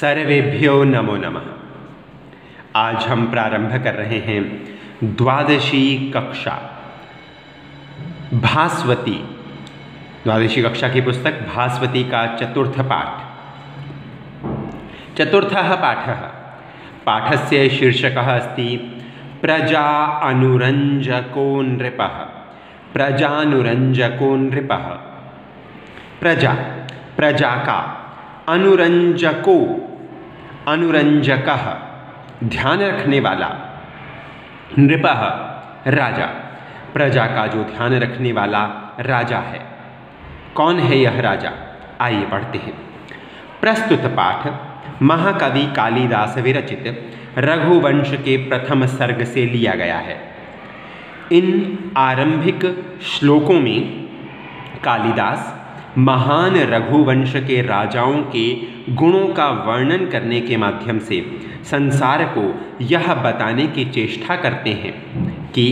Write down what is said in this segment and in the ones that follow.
सर्वेभ्यो नमो नमः। आज हम प्रारंभ कर रहे हैं द्वादशी कक्षा भास्वती, द्वादशी कक्षा की पुस्तक भास्वती का चतुर्थ पाठ। चतुर्थः पाठः, पाठस्य शीर्षकः अस्ति प्रजा अनुरञ्जको नृपः। प्रजानुरञ्जको नृपः। प्रजा, प्रजा का, अनुरंजको, अनुरंजकः, ध्यान रखने वाला, नृपः, राजा, प्रजा का जो ध्यान रखने वाला राजा है। कौन है यह राजा? आइए पढ़ते हैं। प्रस्तुत पाठ महाकवि कालिदास विरचित रघुवंश के प्रथम सर्ग से लिया गया है। इन आरंभिक श्लोकों में कालिदास महान रघुवंश के राजाओं के गुणों का वर्णन करने के माध्यम से संसार को यह बताने की चेष्टा करते हैं कि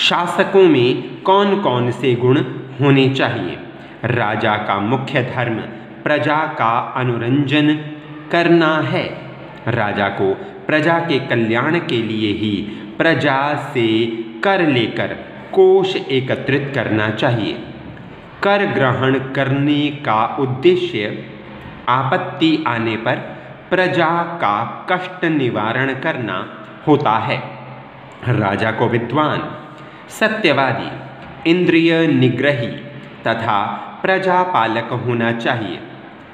शासकों में कौन कौन से गुण होने चाहिए। राजा का मुख्य धर्म प्रजा का अनुरंजन करना है। राजा को प्रजा के कल्याण के लिए ही प्रजा से कर लेकर कोष एकत्रित करना चाहिए। कर ग्रहण करने का उद्देश्य आपत्ति आने पर प्रजा का कष्ट निवारण करना होता है। राजा को विद्वान, सत्यवादी, इंद्रिय निग्रही तथा प्रजापालक होना चाहिए।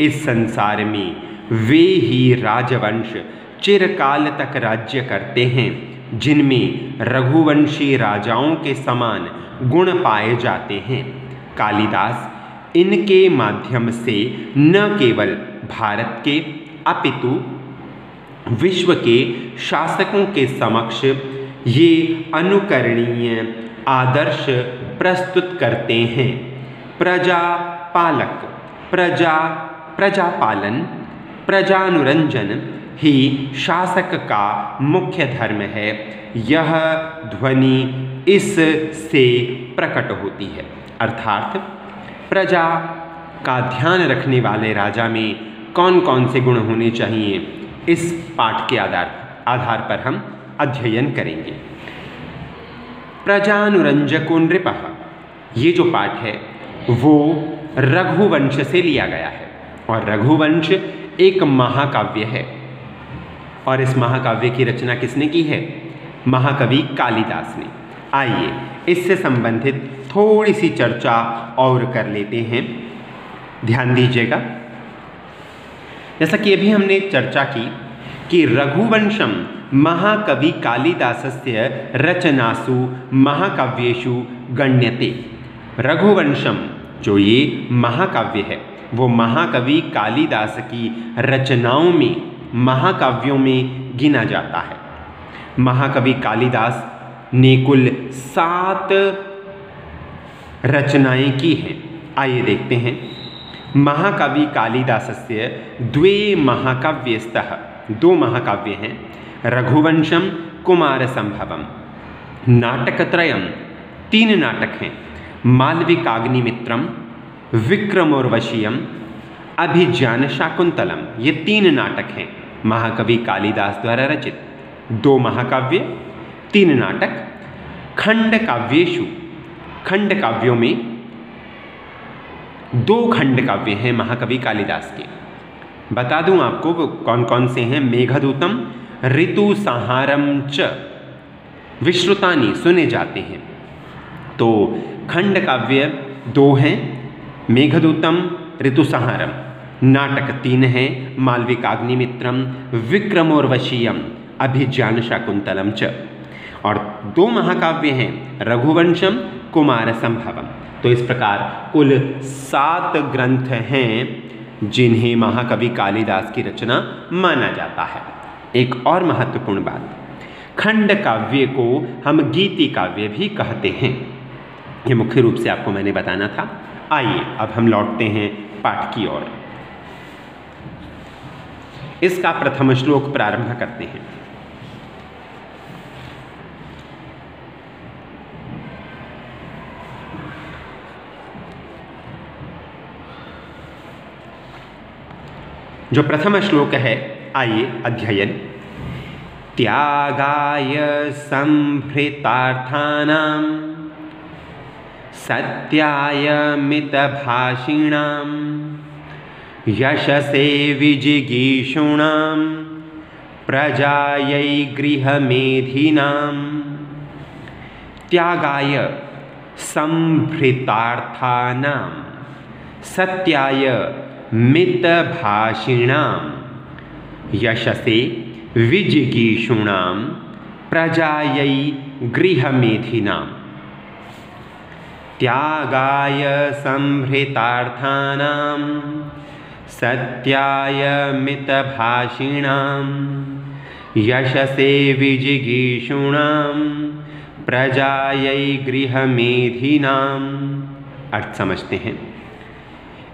इस संसार में वे ही राजवंश चिरकाल तक राज्य करते हैं जिनमें रघुवंशी राजाओं के समान गुण पाए जाते हैं। कालिदास इनके माध्यम से न केवल भारत के अपितु विश्व के शासकों के समक्ष ये अनुकरणीय आदर्श प्रस्तुत करते हैं। प्रजापालक, प्रजापालन, प्रजानुरंजन ही शासक का मुख्य धर्म है। यह ध्वनि इससे प्रकट होती है। अर्थात प्रजा का ध्यान रखने वाले राजा में कौन कौन से गुण होने चाहिए, इस पाठ के आधार पर हम अध्ययन करेंगे। प्रजानुरंजको नृपः, ये जो पाठ है वो रघुवंश से लिया गया है और रघुवंश एक महाकाव्य है। और इस महाकाव्य की रचना किसने की है? महाकवि कालिदास ने। आइए इससे संबंधित थोड़ी सी चर्चा और कर लेते हैं। ध्यान दीजिएगा, जैसा कि अभी हमने चर्चा की कि रघुवंशम महाकवि कालिदासस्य रचनासु महाकाव्येषु गण्यते। रघुवंशम जो ये महाकाव्य है वो महाकवि कालिदास की रचनाओं में, महाकाव्यों में गिना जाता है। महाकवि कालिदास ने कुल 7 रचनाएं की हैं। आइए देखते हैं। महाकवि कालिदासस्य द्वे महाकाव्यस्तः, 2 महाकाव्य हैं। रघुवंशम कुमारसंभवम, नाटकत्रयम, 3 नाटक हैं। मालविकाग्निमित्रम, विक्रमोर्वशीयम, अभिज्ञान शाकुंतलम, ये 3 नाटक हैं महाकवि कालिदास द्वारा रचित। 2 महाकाव्य, 3 नाटक। खंड काव्येषु, खंड काव्यों में 2 खंड काव्य हैं महाकवि कालिदास के। बता दूं आपको वो कौन कौन से हैं। मेघदूतम, ऋतुसंहारम च विश्रुतानि, सुने जाते हैं। तो खंड काव्य 2 हैं, मेघदूतम, ऋतुसंहारम। नाटक 3 हैं, मालविकाग्निमित्रम, विक्रमोर्वशीयम, अभिज्ञान शाकुंतलम च। और 2 महाकाव्य हैं, रघुवंशम, कुमारसंभवम। तो इस प्रकार कुल 7 ग्रंथ हैं जिन्हें महाकवि कालिदास की रचना माना जाता है। एक और महत्वपूर्ण बात, खंड काव्य को हम गीति काव्य भी कहते हैं। ये मुख्य रूप से आपको मैंने बताना था। आइए अब हम लौटते हैं पाठ की ओर। इसका प्रथम श्लोक प्रारंभ करते हैं। जो प्रथम श्लोक है आइए अध्ययन। त्यागाय संभृतार्थानां सत्याय मितभाषिणां यशसे विजिगीषूणां प्रजायै गृहमेधिनां। त्यागाय संभृतार्थानां सत्याय मितभाषिणां यशसे विजिगीषूणां प्रजायै गृहमेधिनां। त्यागाय संभृतार्थानां सत्याय मितभाषिणां यशसे विजिगीषूणां प्रजायै गृहमेधिनां। अर्थ समझते हैं।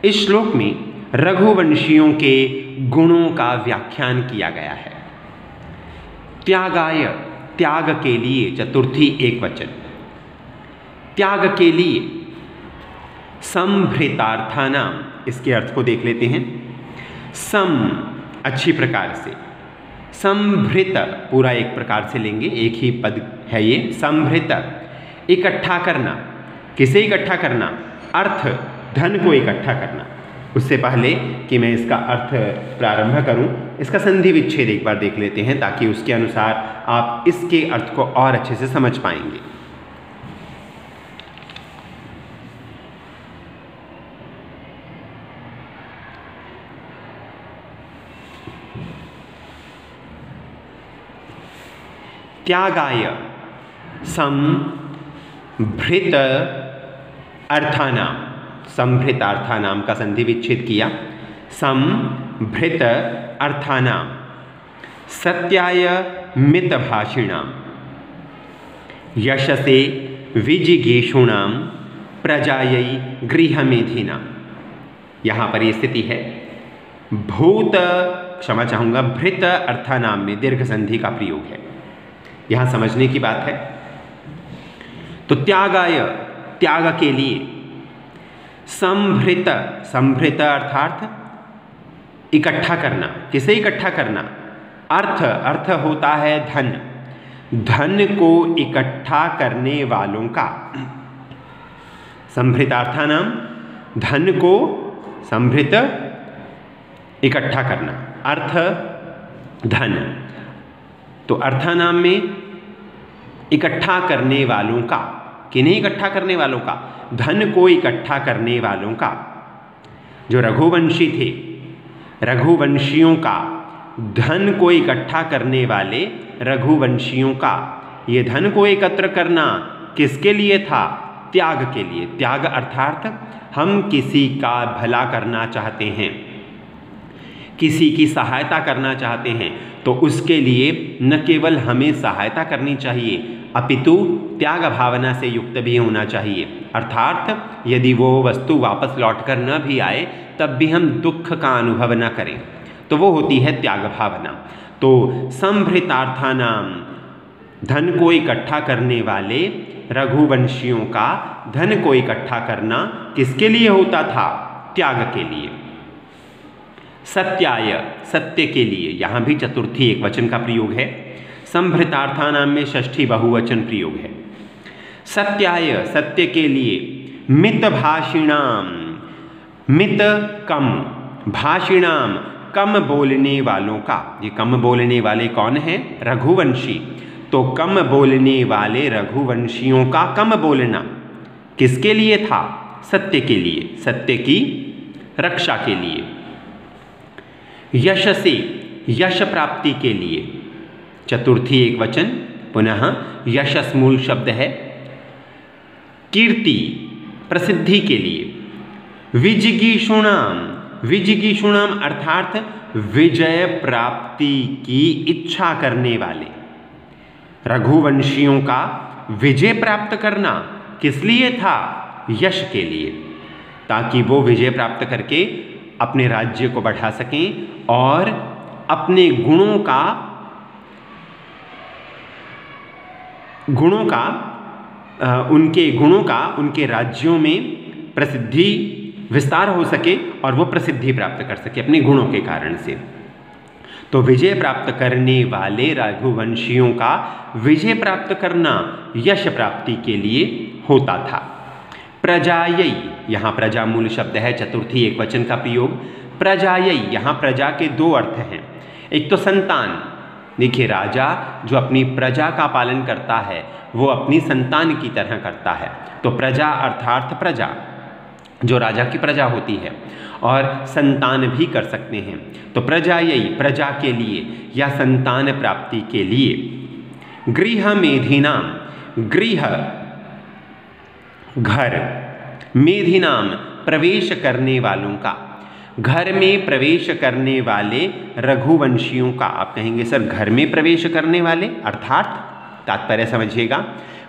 इस श्लोक में रघुवंशियों के गुणों का व्याख्यान किया गया है। त्यागाय, त्याग के लिए, चतुर्थी एकवचन। त्याग के लिए, संभृतार्थानां, इसके अर्थ को देख लेते हैं। सम अच्छी प्रकार से, संभृत पूरा एक प्रकार से लेंगे, एक ही पद है ये। संभृत इकट्ठा करना। किसे इकट्ठा करना? अर्थ, धन को इकट्ठा करना। उससे पहले कि मैं इसका अर्थ प्रारंभ करूं, इसका संधि विच्छेद एक बार देख लेते हैं ताकि उसके अनुसार आप इसके अर्थ को और अच्छे से समझ पाएंगे। त्यागाय संभृत अर्थानां, संभृत अर्थानां का संधि विच्छेद किया। संभृत अर्थानां सत्याय मितभाषिणां यशसे विजिगीषूणां प्रजायै गृहमेधिनां। यहाँ पर ये स्थिति है। भूत, क्षमा चाहूँगा, भृत अर्थानां में दीर्घ संधि का प्रयोग है। यहाँ समझने की बात है। तो त्यागाय, त्याग के लिए। संभृत, संभृत अर्थात इकट्ठा करना। किसे इकट्ठा करना? अर्थ, अर्थ होता है धन। धन को इकट्ठा करने वालों का। संभृतार्थानां, धन को संभृत इकट्ठा करना। अर्थ, धन। तो अर्थानाम में इकट्ठा करने वालों का। किन्हें इकट्ठा करने वालों का? धन को इकट्ठा करने वालों का। जो रघुवंशी थे, रघुवंशियों का, धन को इकट्ठा करने वाले रघुवंशियों का। ये धन को एकत्र करना किसके लिए था? त्याग के लिए। त्याग अर्थात हम किसी का भला करना चाहते हैं, किसी की सहायता करना चाहते हैं, तो उसके लिए न केवल हमें सहायता करनी चाहिए अपितु त्याग भावना से युक्त भी होना चाहिए। अर्थात यदि वो वस्तु वापस लौटकर न भी आए तब भी हम दुख का अनुभव न करें, तो वो होती है त्याग भावना। तो संभृतार्थानां, धन को इकट्ठा करने वाले रघुवंशियों का धन को इकट्ठा करना किसके लिए होता था? त्याग के लिए। सत्याय, सत्य के लिए। यहाँ भी चतुर्थी एकवचन का प्रयोग है। संभृतार्थानां में षष्ठी बहुवचन प्रयोग है। सत्याय, सत्य के लिए। मितभाषिणां, मित कम, भाषिणां कम बोलने वालों का। ये कम बोलने वाले कौन हैं? रघुवंशी। तो कम बोलने वाले रघुवंशियों का कम बोलना किसके लिए था? सत्य के लिए, सत्य की रक्षा के लिए। यश से, यश प्राप्ति के लिए। चतुर्थी एकवचन, पुनः यशस मूल शब्द है। कीर्ति, प्रसिद्धि के लिए। विजिगीषूणां, विजिगीषूणां अर्थात विजय प्राप्ति की इच्छा करने वाले। रघुवंशियों का विजय प्राप्त करना किस लिए था? यश के लिए, ताकि वो विजय प्राप्त करके अपने राज्य को बढ़ा सकें और अपने गुणों का उनके राज्यों में प्रसिद्धि विस्तार हो सके और वो प्रसिद्धि प्राप्त कर सके अपने गुणों के कारण से। तो विजय प्राप्त करने वाले रघुवंशियों का विजय प्राप्त करना यश प्राप्ति के लिए होता था। प्रजायै, यहाँ प्रजा मूल शब्द है, चतुर्थी एक वचन का प्रयोग। प्रजायै, यहाँ प्रजा के दो अर्थ हैं। एक तो संतान, देखिए राजा जो अपनी प्रजा का पालन करता है वो अपनी संतान की तरह करता है, तो प्रजा अर्थात प्रजा जो राजा की प्रजा होती है, और संतान भी कर सकते हैं। तो प्रजायै, प्रजा के लिए या संतान प्राप्ति के लिए। गृह मेधिनाम, गृह घर, मेधिनाम प्रवेश करने वालों का, घर में प्रवेश करने वाले रघुवंशियों का। आप कहेंगे सर घर में प्रवेश करने वाले अर्थात तात्पर्य समझिएगा।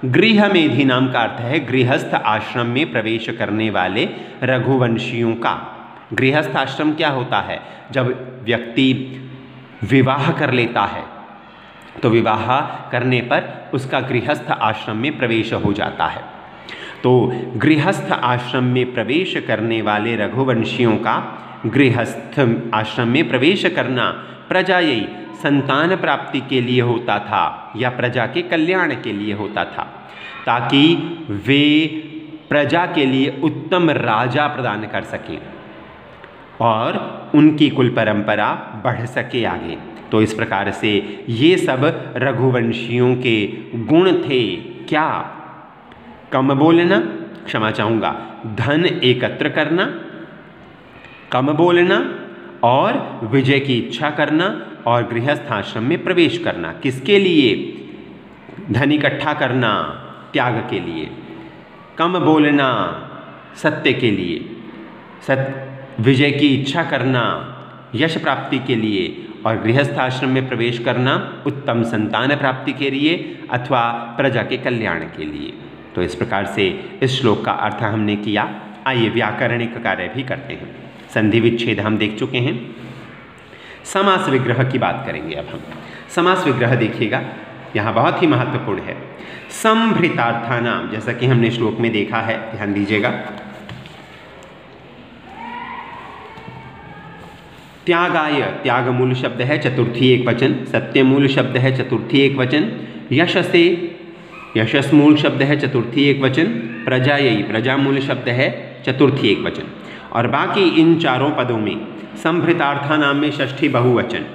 गृह मेधिनाम का अर्थ है गृहस्थ आश्रम में प्रवेश करने वाले रघुवंशियों का। गृहस्थ आश्रम क्या होता है? जब व्यक्ति विवाह कर लेता है तो विवाह करने पर उसका गृहस्थ आश्रम में प्रवेश हो जाता है। तो गृहस्थ आश्रम में प्रवेश करने वाले रघुवंशियों का गृहस्थ आश्रम में प्रवेश करना प्रजायै, संतान प्राप्ति के लिए होता था या प्रजा के कल्याण के लिए होता था, ताकि वे प्रजा के लिए उत्तम राजा प्रदान कर सकें और उनकी कुल परंपरा बढ़ सके आगे। तो इस प्रकार से ये सब रघुवंशियों के गुण थे। क्या? कम बोलना, क्षमा चाहूँगा, धन एकत्र करना, कम बोलना और विजय की इच्छा करना और गृहस्थ आश्रम में प्रवेश करना। किसके लिए? धन इकट्ठा करना त्याग के लिए, कम बोलना सत्य के लिए, विजय की इच्छा करना यश प्राप्ति के लिए और गृहस्थ आश्रम में प्रवेश करना उत्तम संतान प्राप्ति के लिए अथवा प्रजा के कल्याण के लिए। तो इस प्रकार से इस श्लोक का अर्थ हमने किया। आइए व्याकरणिक कार्य भी करते हैं। संधि विच्छेद हम देख चुके हैं। समास विग्रह की बात करेंगे अब हम। समास विग्रह देखिएगा, यहाँ बहुत ही महत्वपूर्ण है। संभृतार्थानाम, जैसा कि हमने श्लोक में देखा है, ध्यान दीजिएगा। त्यागाय, त्याग मूल शब्द है, चतुर्थी एक वचन। सत्य मूल शब्द है, चतुर्थी एक वचन। यशसे, यशस मूल शब्द है, चतुर्थी एक वचन। प्रजायै, प्रजा मूल शब्द है, चतुर्थी एक वचन। और बाकी इन चारों पदों में संभृतार्थानाम में षष्ठी बहुवचन,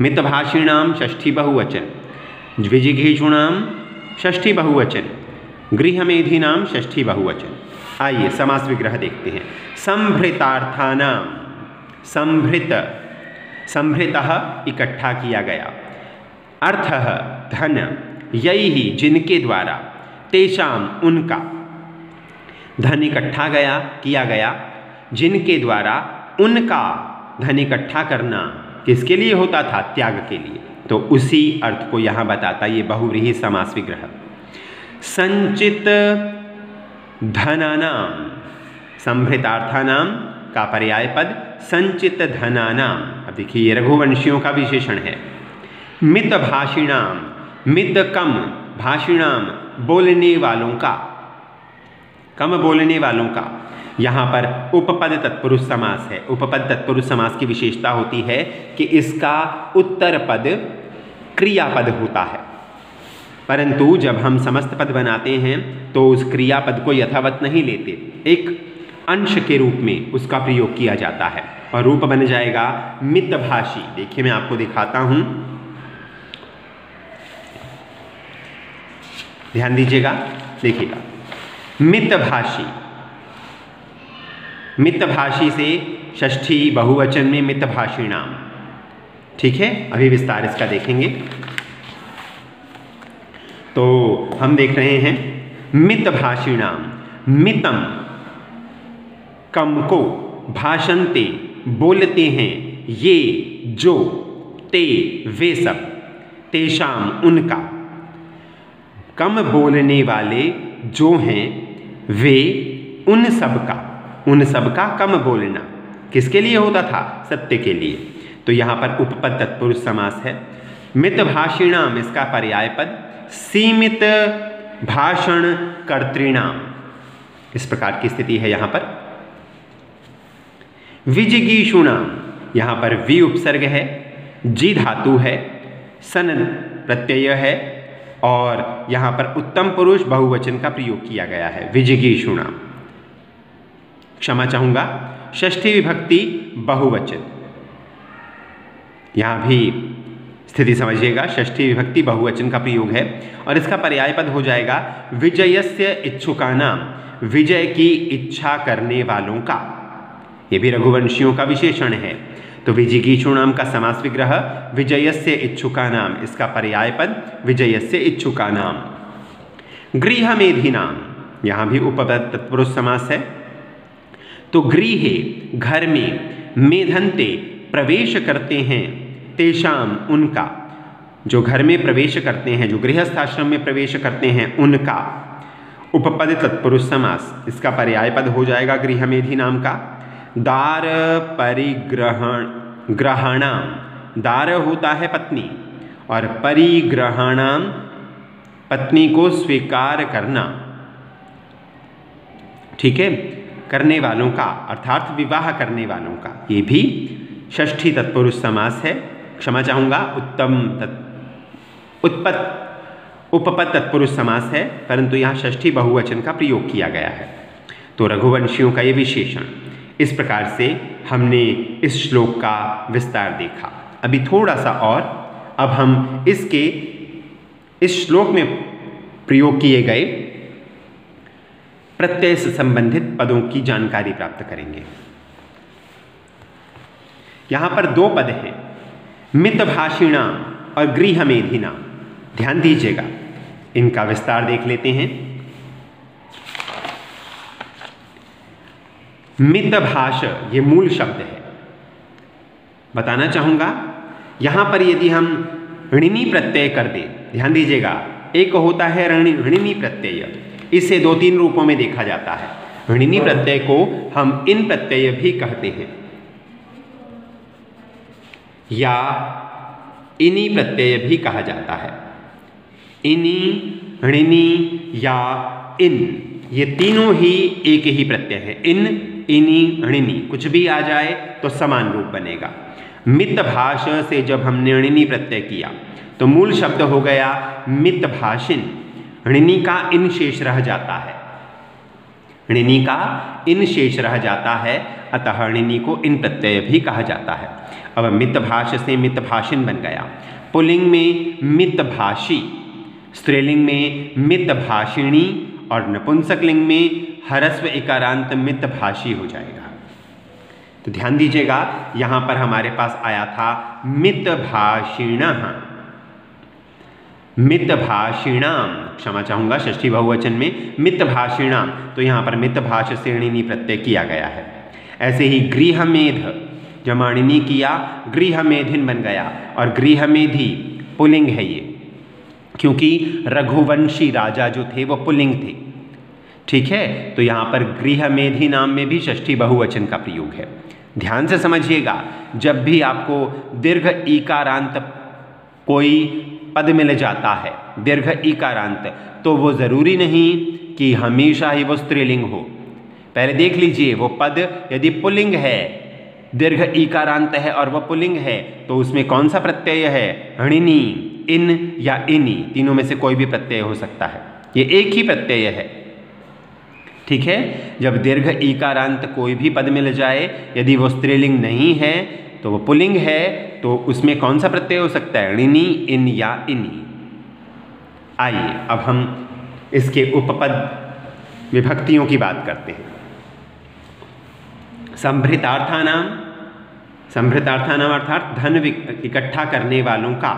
मितभाषिणाम षष्ठी बहुवचन, विजिघीषुणाम षष्ठी बहुवचन, गृहमेधिनाम षष्ठी बहुवचन। आइए समास विग्रह देखते हैं। संभृतार्थानाम, संभृत, संभृतः इकट्ठा किया गया, अर्थः धन, यही जिनके द्वारा, तेषाम उनका, धन इकट्ठा गया किया गया, जिनके द्वारा उनका धन इकट्ठा करना किसके लिए होता था? त्याग के लिए। तो उसी अर्थ को यहाँ बताता ये बहुव्रीहि समास विग्रह। संचित धनानाम, संभृतार्थानाम का पर्याय पद संचित धनानाम। अब देखिए ये रघुवंशियों का विशेषण है। मित भाषिणाम, मित कम, भाषिणाम बोलने वालों का, कम बोलने वालों का। यहाँ पर उपपद तत्पुरुष समास है। उपपद तत्पुरुष समास की विशेषता होती है कि इसका उत्तर पद क्रियापद होता है, परंतु जब हम समस्त पद बनाते हैं तो उस क्रियापद को यथावत नहीं लेते, एक अंश के रूप में उसका प्रयोग किया जाता है और रूप बन जाएगा मितभाषी। देखिए मैं आपको दिखाता हूं, ध्यान दीजिएगा, देखिएगा मितभाषी, मितभाषी से षष्ठी बहुवचन में मितभाषिणाम। ठीक है, अभी विस्तार इसका देखेंगे। तो हम देख रहे हैं मितभाषिणाम, मितम कम को, भाषन्ते बोलते हैं, ये जो, ते वे सब, तेषाम उनका, कम बोलने वाले जो हैं वे उन सब का कम बोलना किसके लिए होता था? सत्य के लिए। तो यहाँ पर उपपद तत्पुरुष समास है। मितभाषिणाम इसका पर्याय पद सीमित भाषण कर्तृणाम, इस प्रकार की स्थिति है यहाँ पर। विजिगीषुणाम, यहाँ पर वि उपसर्ग है, जी धातु है, सन प्रत्यय है और यहाँ पर उत्तम पुरुष बहुवचन का प्रयोग किया गया है, विजिगीषुणाम। क्षमा चाहूँगा, षष्ठी विभक्ति बहुवचन, यहाँ भी स्थिति समझिएगा, षष्ठी विभक्ति बहुवचन का प्रयोग है और इसका पर्याय पद हो जाएगा विजयस्य इच्छुकानाम, विजय की इच्छा करने वालों का। ये भी रघुवंशियों का विशेषण है। तो विजिगीषुणाम का समास विग्रह विजयस्य इच्छुकानाम, इसका पर्याय पद विजयस्य इच्छुकानाम। गृहमेधिनाम, यहाँ भी उपपद तत्पुरुष समास है। तो गृहे घर में, मेधन्ते प्रवेश करते हैं, तेषाम उनका, जो घर में प्रवेश करते हैं, जो गृहस्थ आश्रम में प्रवेश करते हैं उनका। उपपद तत्पुरुष समास, इसका पर्याय पद हो जाएगा गृहमेधि नाम का। दार परिग्रहणाम, दार होता है पत्नी और परिग्रहणाम पत्नी को स्वीकार करना, ठीक है, करने वालों का अर्थात विवाह करने वालों का। ये भी षष्ठी तत्पुरुष समास है। क्षमा चाहूँगा, उपपद तत्पुरुष समास है, परंतु यहाँ षष्ठी बहुवचन का प्रयोग किया गया है। तो रघुवंशियों का ये विशेषण। इस प्रकार से हमने इस श्लोक का विस्तार देखा। अभी थोड़ा सा और, अब हम इस श्लोक में प्रयोग किए गए प्रत्यय से संबंधित पदों की जानकारी प्राप्त करेंगे। यहाँ पर दो पद हैं, मितभाषिणाम और गृहमेधिनाम। ध्यान दीजिएगा, इनका विस्तार देख लेते हैं। मितभाष ये मूल शब्द है। बताना चाहूँगा, यहाँ पर यदि हम ऋणी प्रत्यय कर दें, ध्यान दीजिएगा, एक होता है ऋणी प्रत्यय, इसे दो तीन रूपों में देखा जाता है। ऋणी प्रत्यय को हम इन प्रत्यय भी कहते हैं या इनी प्रत्यय भी कहा जाता है। इनी, ऋणी या इन, ये तीनों ही एक ही प्रत्यय है। इन, इनी, ऋणी, कुछ भी आ जाए तो समान रूप बनेगा। मितभाष से जब हमने ऋणी प्रत्यय किया तो मूल शब्द हो गया मितभाषिन। ऋणी का इन शेष रह जाता है, ऋणी का इन शेष रह जाता है, अतः ऋणी को इन प्रत्यय भी कहा जाता है। अब मितभाष से मितभाषिन बन गया। पुल्लिंग में मितभाषी, स्त्रीलिंग में मितभाषिणी और नपुंसकलिंग में हरस्व इकारांत मितभाषी हो जाएगा। तो ध्यान दीजिएगा, यहाँ पर हमारे पास आया था मितभाषिणः, मितभाषिणाम, क्षमा चाहूँगा, षष्ठी बहुवचन में मितभाषिणाम, तो यहाँ पर मितभाष से ऋणी प्रत्यय किया गया है। ऐसे ही गृहमेध, जमाणिनी किया, गृहमेधिन बन गया और गृहमेधि पुल्लिंग है ये, क्योंकि रघुवंशी राजा जो थे वो पुल्लिंग थे, ठीक है। तो यहाँ पर गृहमेधि नाम में भी षष्ठी बहुवचन का प्रयोग है। ध्यान से समझिएगा, जब भी आपको दीर्घ ईकारांत कोई पद मिल जाता है, दीर्घ ईकारांत, तो वो जरूरी नहीं कि हमेशा ही वो स्त्रीलिंग हो। पहले देख लीजिए, वो पद यदि पुल्लिंग है, दीर्घ ईकारांत है और वह पुल्लिंग है, तो उसमें कौन सा प्रत्यय है? ऋणी, इन या इनी, तीनों में से कोई भी प्रत्यय हो सकता है। ये एक ही प्रत्यय है, ठीक है। जब दीर्घ ईकारांत कोई भी पद मिल जाए, यदि वो स्त्रीलिंग नहीं है तो वो पुल्लिंग है, तो उसमें कौन सा प्रत्यय हो सकता है? ऋणी, इन या इनी। आइए अब हम इसके उपपद विभक्तियों की बात करते हैं। संभृतार्थानाम, संभृतार्थानाम अर्थात धन इकट्ठा करने वालों का,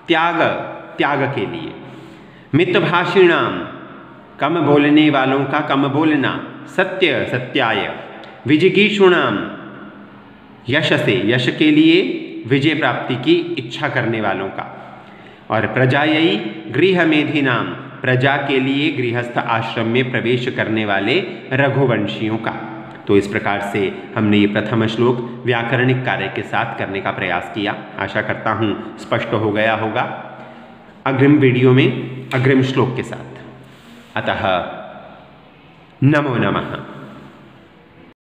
त्याग, त्याग के लिए। मितभाषिणाम, कम बोलने वालों का कम बोलना, सत्य, सत्याय। विजिगीषुणाम, यश से, यश के लिए, विजय प्राप्ति की इच्छा करने वालों का। और प्रजायई गृहमेधिनाम, प्रजा के लिए गृहस्थ आश्रम में प्रवेश करने वाले रघुवंशियों का। तो इस प्रकार से हमने ये प्रथम श्लोक व्याकरणिक कार्य के साथ करने का प्रयास किया। आशा करता हूँ स्पष्ट हो गया होगा। अग्रिम वीडियो में अग्रिम श्लोक के साथ। अतः नमो नमः।